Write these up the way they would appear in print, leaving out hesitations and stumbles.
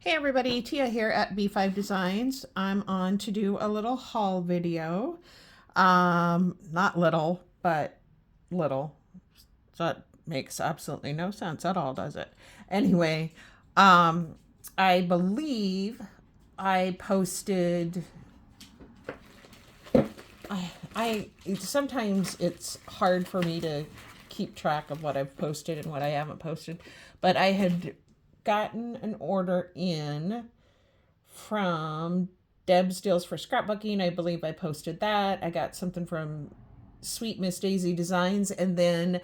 Hey everybody, Tia here at B5 Designs. I'm on to do a little haul video. Not little, but little. That makes absolutely no sense at all, does it? Anyway, I believe I posted I sometimes it's hard for me to keep track of what I've posted and what I haven't posted, but I had gotten an order in from Deb's Deals for Scrapbooking. I believe I posted that. I got something from Sweet Miss Daisy Designs, and then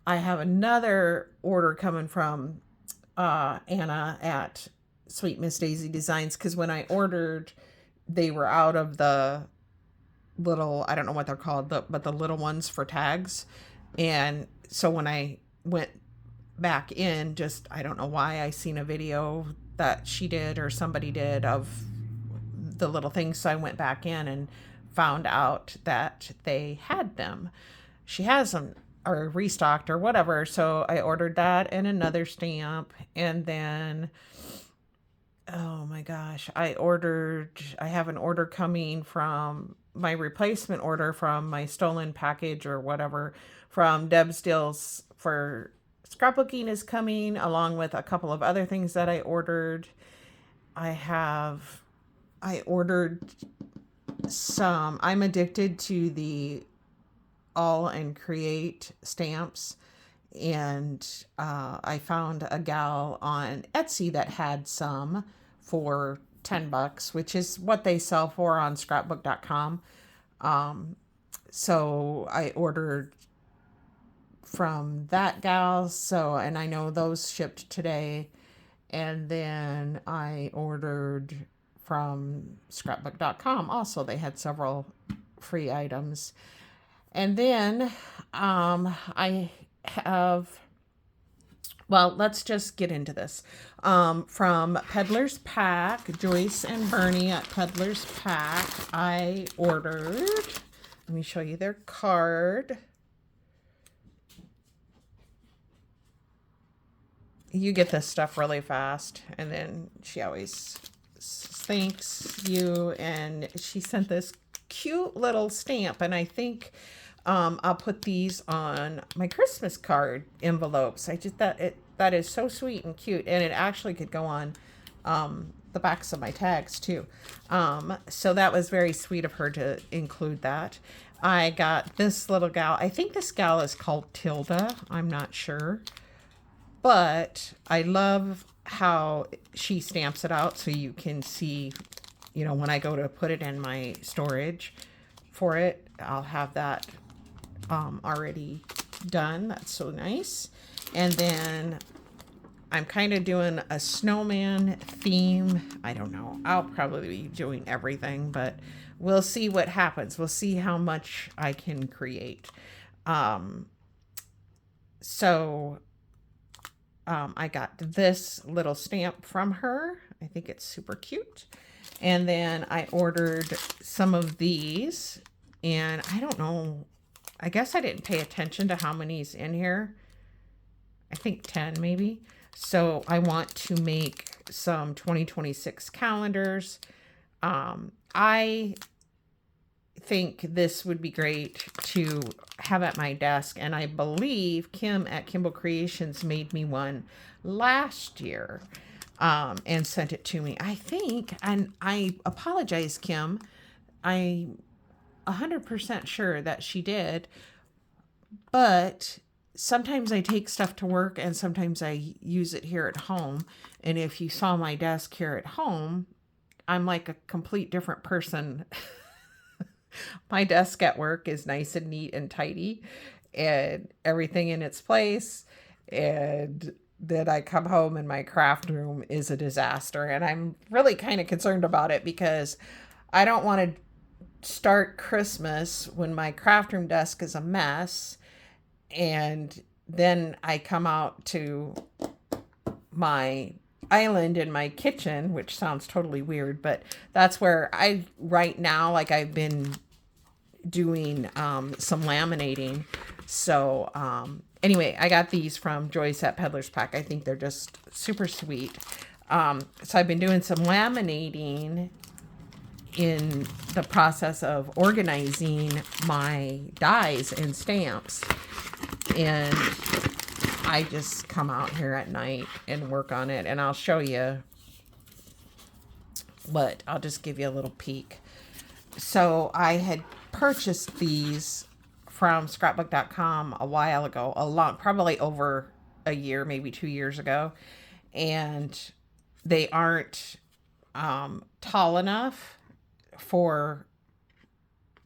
I have another order coming from Anna at Sweet Miss Daisy Designs, because when I ordered, they were out of the little, I don't know what they're called, but the little ones for tags. And so when I went back in, just, I don't know why, I seen a video that she did or somebody did of the little things. So I went back in and found out that they had them. She has them or restocked or whatever. So I ordered that and another stamp. And then, oh my gosh, I have an order coming from my replacement order from my stolen package or whatever from Deb's Deals for Scrapbooking is coming, along with a couple of other things that I ordered. I ordered some, I'm addicted to the All and Create stamps. And I found a gal on Etsy that had some for $10, which is what they sell for on scrapbook.com. So I ordered from that gal. So, and I know those shipped today. And then I ordered from scrapbook.com. Also, they had several free items. And then I have, well, let's just get into this. From Peddler's Pack, Joyce and Bernie at Peddler's Pack, I ordered, let me show you their card. You get this stuff really fast. And then she always thanks you. And she sent this cute little stamp. And I think I'll put these on my Christmas card envelopes. I just thought that is so sweet and cute. And it actually could go on the backs of my tags too. So that was very sweet of her to include that. I got this little gal. I think this gal is called Tilda. I'm not sure. But I love how she stamps it out so you can see, you know, when I go to put it in my storage for it, I'll have that already done. That's so nice. And then I'm kind of doing a snowman theme. I don't know. I'll probably be doing everything, but we'll see what happens. We'll see how much I can create. I got this little stamp from her. I think it's super cute. And then I ordered some of these, and I don't know, I guess I didn't pay attention to how many's in here. I think 10 maybe. So I want to make some 2026 calendars. I think this would be great to have at my desk, and I believe Kim at Kimball Creations made me one last year and sent it to me, I think. And I apologize, Kim. I'm 100% sure that she did, but sometimes I take stuff to work and sometimes I use it here at home. And if you saw my desk here at home, I'm like a complete different person. My desk at work is nice and neat and tidy and everything in its place. And then I come home and my craft room is a disaster. And I'm really kind of concerned about it because I don't want to start Christmas when my craft room desk is a mess. And then I come out to my island in my kitchen, which sounds totally weird, but that's where right now, like, I've been doing some laminating. So anyway, I got these from Joyce at Peddler's Pack. I think they're just super sweet. So I've been doing some laminating in the process of organizing my dies and stamps. And I just come out here at night and work on it, and I'll show you, but I'll just give you a little peek. So I had purchased these from scrapbook.com a while ago, probably over a year, maybe 2 years ago. And they aren't tall enough for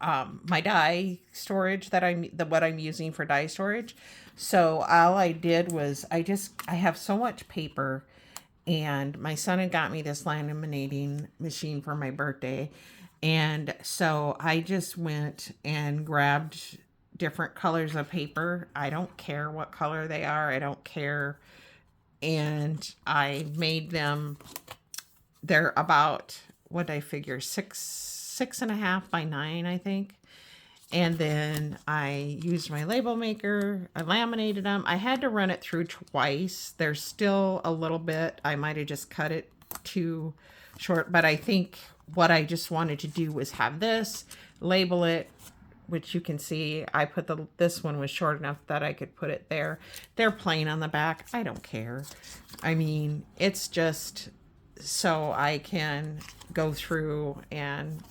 my die storage what I'm using for die storage. So all I did was I have so much paper, and my son had got me this laminating machine for my birthday. And so I just went and grabbed different colors of paper. I don't care what color they are. I don't care. And I made them, they're about, what did I figure, 6.5 by 9, I think. And then I used my label maker. I laminated them. I had to run it through twice. There's still a little bit. I might have just cut it too short, but I think what I just wanted to do was have this, label it, which you can see I put this one was short enough that I could put it there. They're plain on the back. I don't care. I mean, it's just so I can go through and,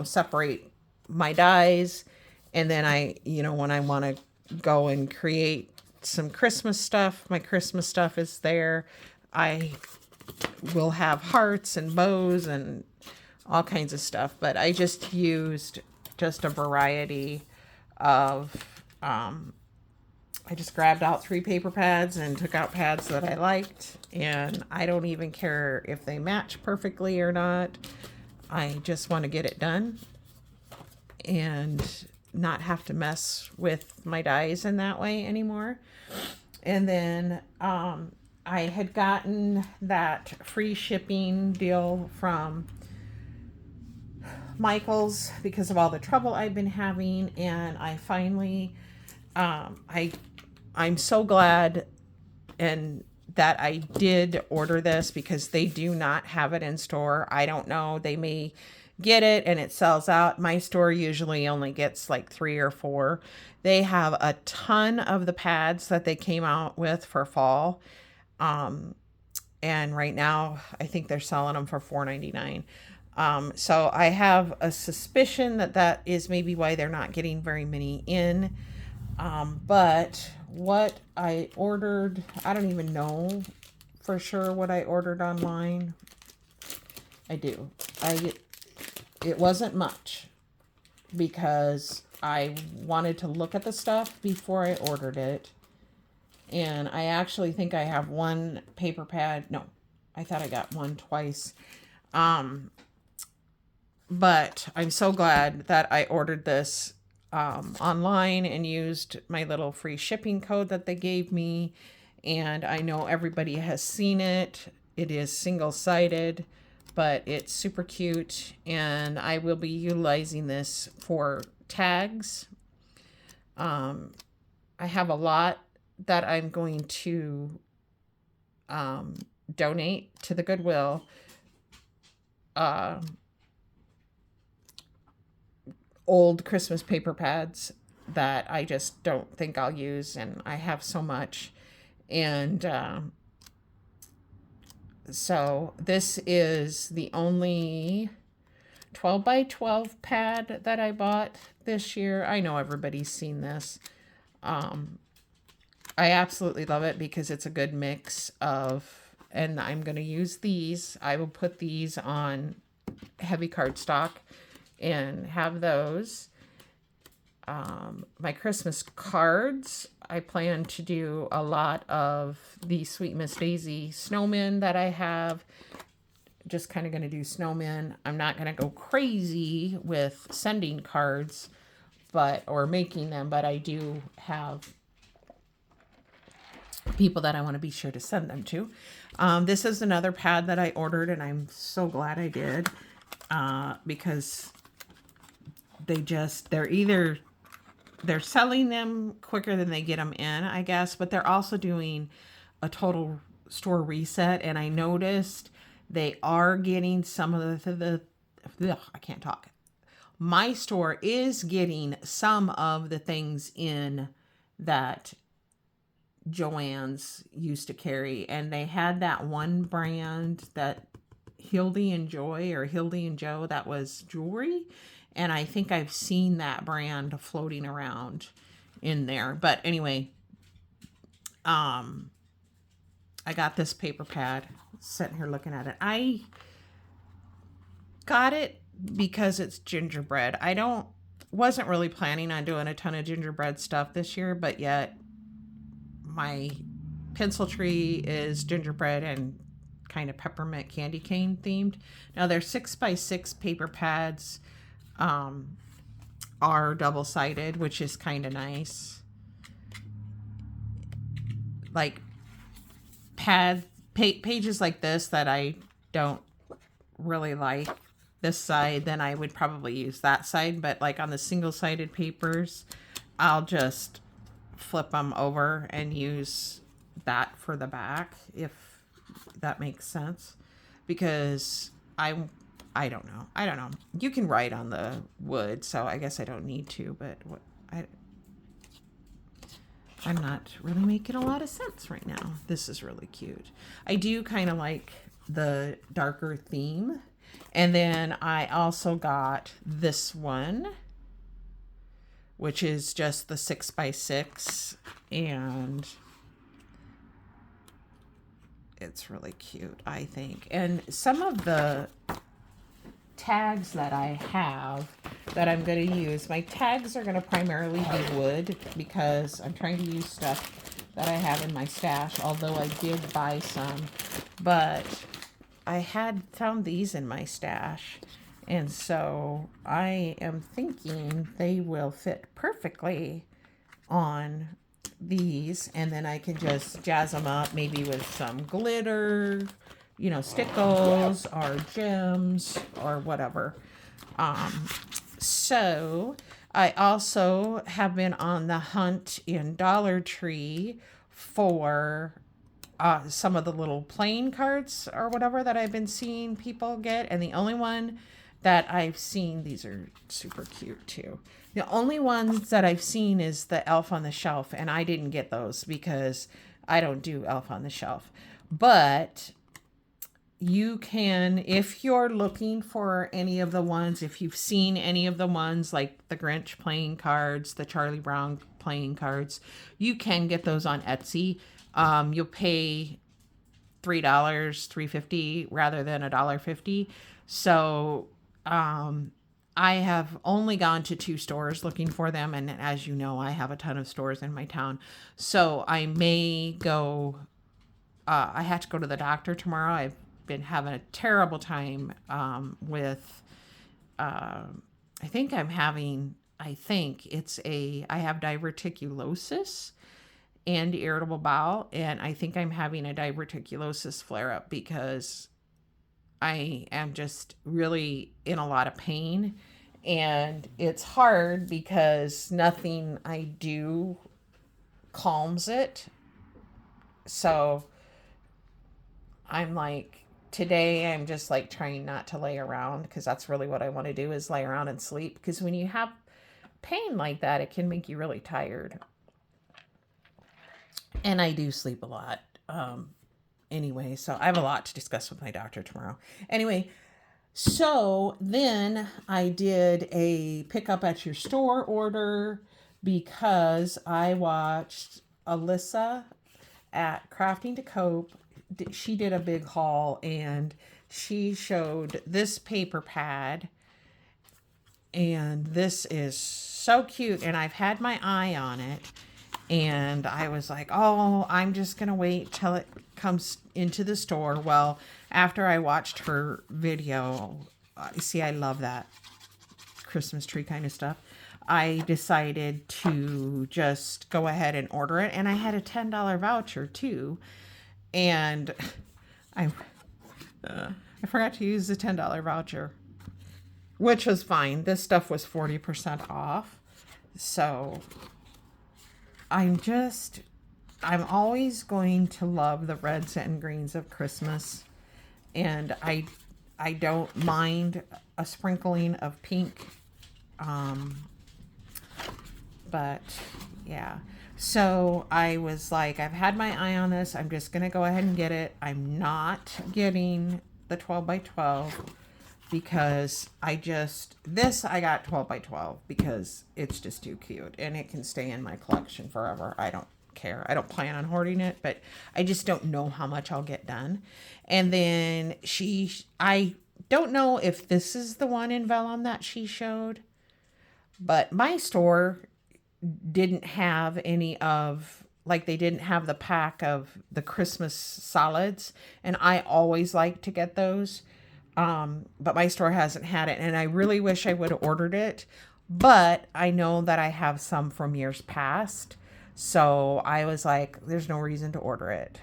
separate my dies. And then when I want to go and create some Christmas stuff, my Christmas stuff is there. I will have hearts and bows and all kinds of stuff, but I just used just a variety of, I just grabbed out 3 paper pads and took out pads that I liked, and I don't even care if they match perfectly or not. I just want to get it done and not have to mess with my dies in that way anymore. And then I had gotten that free shipping deal from Michael's because of all the trouble I've been having, and I finally I'm so glad and that I did order this, because they do not have it in store. I don't know, they may get it and it sells out. My store usually only gets like 3 or 4. They have a ton of the pads that they came out with for fall. And right now I think they're selling them for $4.99. So I have a suspicion that is maybe why they're not getting very many in. But what I ordered, I don't even know for sure what I ordered online. I do. It wasn't much, because I wanted to look at the stuff before I ordered it. And I actually think I have 1 paper pad. No, I thought I got one twice. But I'm so glad that I ordered this online and used my little free shipping code that they gave me. And I know everybody has seen it. It is single-sided, but it's super cute. And I will be utilizing this for tags. I have a lot that I'm going to donate to the Goodwill. Old Christmas paper pads that I just don't think I'll use, and I have so much. And so this is the only 12 by 12 pad that I bought this year. I know everybody's seen this. I absolutely love it because it's a good mix of, and I'm going to use these. I will put these on heavy cardstock and have those. My Christmas cards, I plan to do a lot of the Sweet Miss Daisy snowmen that I have. Just kind of going to do snowmen. I'm not going to go crazy with sending cards, or making them, but I do have people that I want to be sure to send them to. This is another pad that I ordered, and I'm so glad I did, because they're selling them quicker than they get them in, I guess, but they're also doing a total store reset, and I noticed they are getting some of I can't talk. My store is getting some of the things in that Joann's used to carry, and they had that one brand that Hildy and Joy, or Hildy and Joe, that was jewelry, and I think I've seen that brand floating around in there. But anyway, I got this paper pad, sitting here looking at it. I got it because it's gingerbread. Wasn't really planning on doing a ton of gingerbread stuff this year, but yet my pencil tree is gingerbread and kind of peppermint candy cane themed. Now they're 6x6 paper pads, are double-sided, which is kind of nice. Like pages like this that I don't really like this side, then I would probably use that side. But like on the single-sided papers, I'll just flip them over and use that for the back, if that makes sense. Because I don't know. You can write on the wood, so I guess I don't need to, but I'm not really making a lot of sense right now. This is really cute. I do kind of like the darker theme. And then I also got this one, which is just the 6x6, and it's really cute, I think. And some of the tags that I have that I'm going to use, my tags are going to primarily be wood, because I'm trying to use stuff that I have in my stash, although I did buy some, but I had found these in my stash, and so I am thinking they will fit perfectly on these, and then I can just jazz them up, maybe with some glitter, stickles or gems or whatever. So I also have been on the hunt in Dollar Tree for some of the little playing cards or whatever that I've been seeing people get. And the only one that I've seen, these are super cute too. The only ones that I've seen is the Elf on the Shelf, and I didn't get those because I don't do Elf on the Shelf. But you can, if you're looking for any of the ones, if you've seen any of the ones like the Grinch playing cards, the Charlie Brown playing cards, you can get those on Etsy. You'll pay $3, $3.50 rather than $1.50. So I have only gone to 2 stores looking for them, and as you know, I have a ton of stores in my town. So I may go. I have to go to the doctor tomorrow. I've been having a terrible time with. I think I have diverticulosis and irritable bowel, and I think I'm having a diverticulosis flare-up because I am just really in a lot of pain, and it's hard because nothing I do calms it. So I'm like, today I'm just like trying not to lay around, because that's really what I want to do, is lay around and sleep, because when you have pain like that, it can make you really tired. And I do sleep a lot. Anyway, so I have a lot to discuss with my doctor tomorrow. Anyway, so then I did a pick up at your store order because I watched Alyssa at Crafting to Cope. She did a big haul, and she showed this paper pad, and this is so cute, and I've had my eye on it. And I was like, oh, I'm just going to wait till it comes into the store. Well, after I watched her video, see, I love that Christmas tree kind of stuff. I decided to just go ahead and order it. And I had a $10 voucher too. And I forgot to use the $10 voucher, which was fine. This stuff was 40% off. So I'm just, I'm always going to love the reds and greens of Christmas. And I don't mind a sprinkling of pink. But yeah. So I was like, I've had my eye on this. I'm just going to go ahead and get it. I'm not getting the 12 by 12 because I got 12 by 12 because it's just too cute and it can stay in my collection forever. I don't care. I don't plan on hoarding it, but I just don't know how much I'll get done. And then I don't know if this is the one in vellum that she showed, but my store didn't have any of, like, they didn't have the pack of the Christmas solids, and I always like to get those. But my store hasn't had it, and I really wish I would have ordered it, but I know that I have some from years past, so I was like, there's no reason to order it.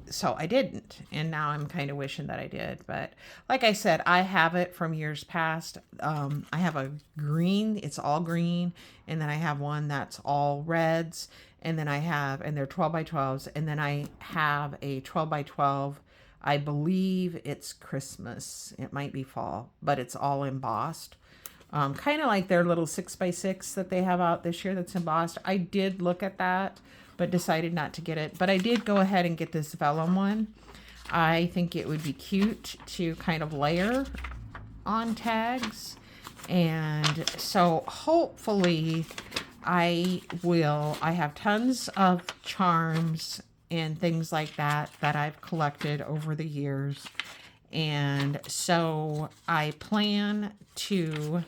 So I didn't, and now I'm kind of wishing that I did. But like I said, I have it from years past. I have a green, it's all green, and then I have one that's all reds, and then and they're 12 by 12s, and then I have a 12 by 12. I believe it's Christmas. It might be fall, but it's all embossed. Kind of like their little 6 by 6 that they have out this year that's embossed. I did look at that, but decided not to get it. But I did go ahead and get this vellum one. I think it would be cute to kind of layer on tags. And so hopefully I have tons of charms and things like that I've collected over the years. And so I plan to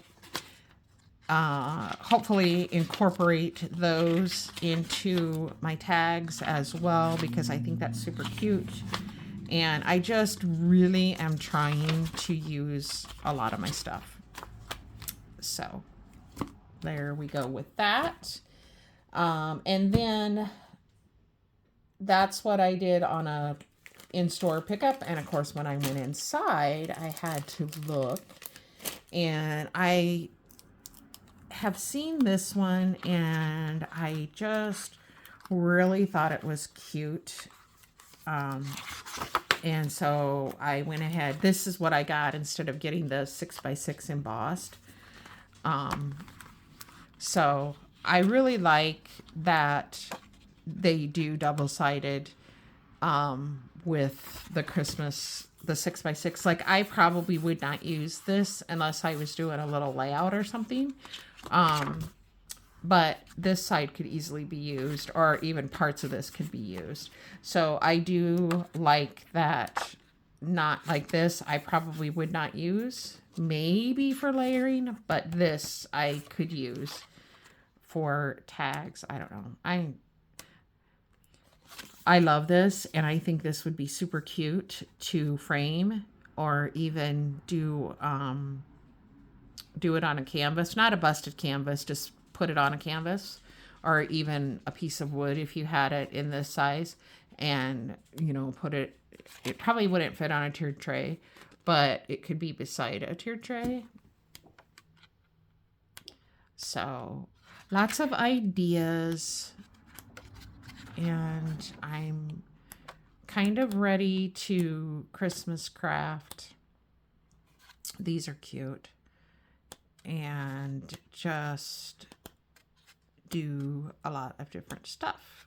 hopefully incorporate those into my tags as well, because I think that's super cute. And I just really am trying to use a lot of my stuff. So there we go with that. And then that's what I did on a in-store pickup. And of course, when I went inside, I had to look, and I have seen this one, and I just really thought it was cute. And so I went ahead. This is what I got instead of getting the 6 by 6 embossed. So I really like that they do double-sided with the 6 by 6. Like, I probably would not use this unless I was doing a little layout or something. But this side could easily be used, or even parts of this could be used. So I do like that. Not like this, I probably would not use, maybe for layering, but this I could use for tags. I don't know. I love this, and I think this would be super cute to frame, or even do it on a canvas, not a busted canvas, just put it on a canvas, or even a piece of wood if you had it in this size, and put it probably wouldn't fit on a tiered tray, but it could be beside a tiered tray. So lots of ideas, and I'm kind of ready to Christmas craft. These are cute. And just do a lot of different stuff.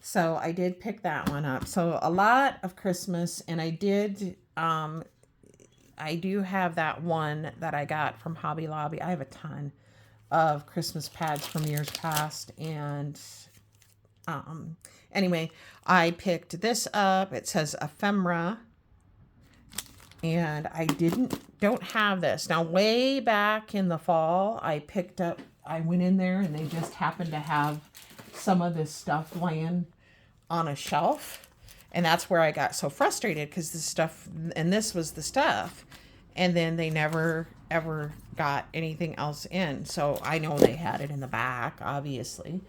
So I did pick that one up. So a lot of Christmas, and I do have that one that I got from Hobby Lobby. I have a ton of Christmas pads from years past, and anyway, I picked this up. It says ephemera. And I don't have this. Now, way back in the fall, I went in there, and they just happened to have some of this stuff laying on a shelf. And that's where I got so frustrated, because this was the stuff. And then they never, ever got anything else in. So I know they had it in the back, obviously.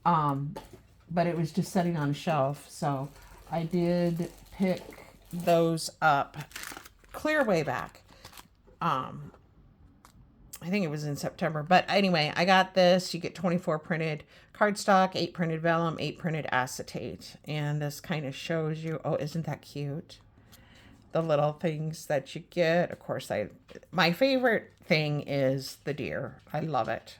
But it was just sitting on a shelf. So I did pick those up clear way back. I think it was in September. But anyway, I got this. You get 24 printed cardstock, 8 printed vellum, 8 printed acetate. And this kind of shows you, oh, isn't that cute? The little things that you get. Of course, my favorite thing is the deer. I love it.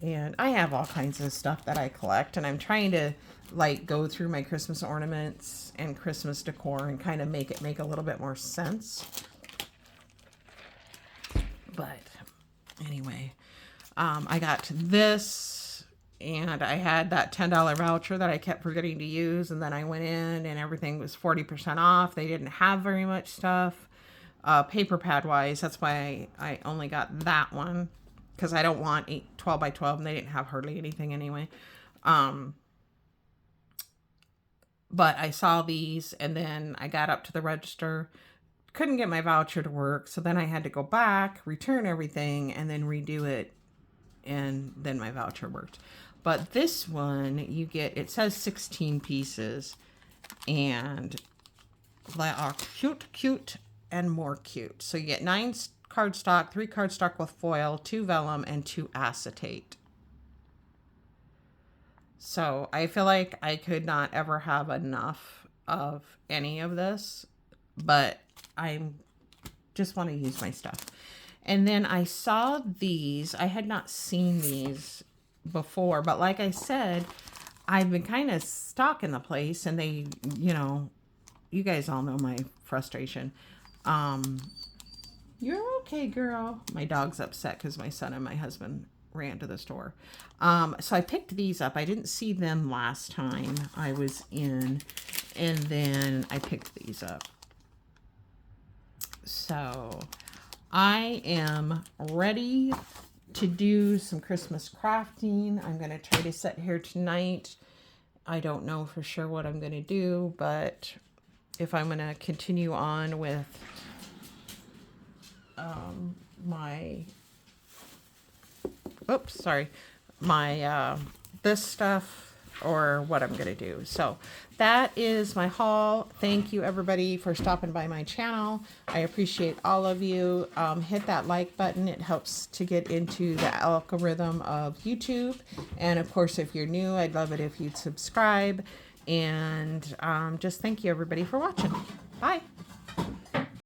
And I have all kinds of stuff that I collect, and I'm trying to like go through my Christmas ornaments and Christmas decor and kind of make it make a little bit more sense. But anyway, I got this, and I had that $10 voucher that I kept forgetting to use, and then I went in and everything was 40% off. They didn't have very much stuff. Paper pad wise, that's why I only got that one, because I don't want 12 by 12, and they didn't have hardly anything anyway. But I saw these, and then I got up to the register, couldn't get my voucher to work, so then I had to go back, return everything, and then redo it, and then my voucher worked. But this one, you get, it says 16 pieces, and they are cute, and more cute. So you get 9 cardstock, 3 cardstock with foil, 2 vellum, and 2 acetate. So I feel like I could not ever have enough of any of this, but I just want to use my stuff. And then I saw these. I had not seen these before, but like I said, I've been kind of stalking the place, and they, you know, you guys all know my frustration. You're okay, girl. My dog's upset because my son and my husband ran to the store. So I picked these up. I didn't see them last time I was in, and then I picked these up. So I am ready to do some Christmas crafting. I'm going to try to sit here tonight. I don't know for sure what I'm going to do, but if I'm going to continue on with my this stuff, or what I'm gonna do. So that is my haul. Thank you everybody for stopping by my channel. I appreciate all of you. Hit that like button. It helps to get into the algorithm of YouTube. And of course, if you're new, I'd love it if you'd subscribe. And just thank you everybody for watching. Bye.